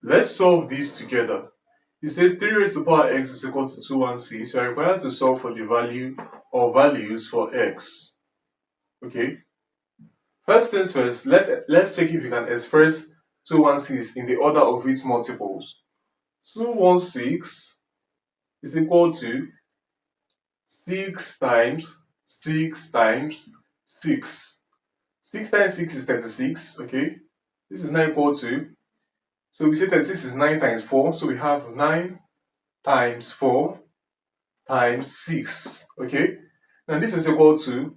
Let's solve this together. It says 3 raised to the power x is equal to 216. So you're required to solve for the value or values for x. Okay. First things first, let's check if you can express 216 in the order of its multiples. 216 is equal to 6 times 6 times 6. 6 times 6 is 36. Okay. This is now equal to, so we say 36 is 9 times 4. So we have 9 times 4 times 6. Okay. Now this is equal to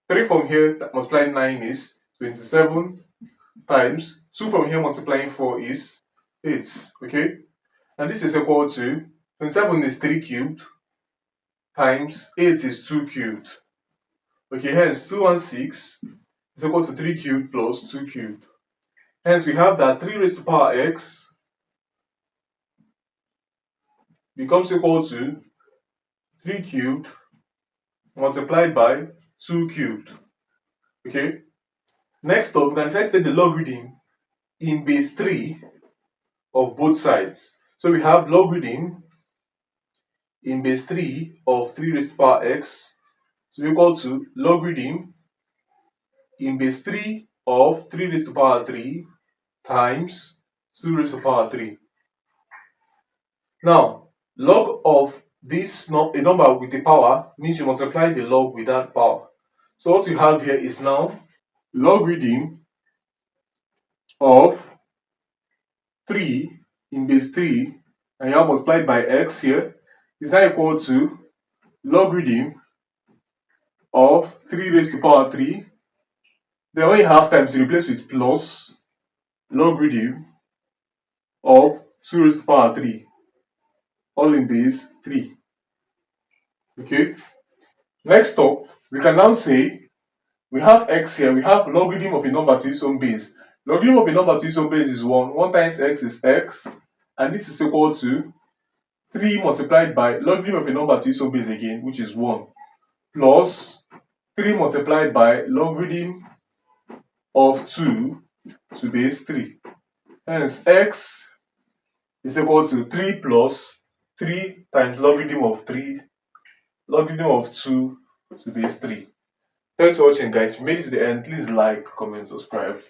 3 from here multiplying 9 is 27 times 2 from here multiplying 4 is 8. Okay. And this is equal to 27 is 3 cubed times 8 is 2 cubed. Okay, hence 216 is equal to 3 cubed plus 2 cubed. Hence we have that 3 raised to the power x becomes equal to 3 cubed multiplied by 2 cubed. Okay. Next up, we can decide to take the logarithm in base 3 of both sides. So we have logarithm in base 3 of 3 raised to the power x is equal to logarithm in base 3 of 3 raised to the power 3 times 2 raised to the power 3. Now, log of this a number with a power means you multiply the log with that power. So what you have here is now logarithm of 3 in base 3, and you have multiplied by x here, is now equal to logarithm of 3 raised to the power 3. Then when you have times, you replace with plus logarithm of 2 raised to the power 3, all in base 3. Okay. Next up, we can now say we have x here, we have logarithm of a number to its own base. Logarithm of a number to its own base is 1. 1 times x is x, and this is equal to 3 multiplied by logarithm of a number to its own base again, which is 1, plus 3 multiplied by logarithm of 2 to base 3. Hence, x is equal to 3 plus 3 times logarithm of 3, logarithm of 2 to base 3. Thanks for watching, guys. If you made it to the end, please like, comment, subscribe.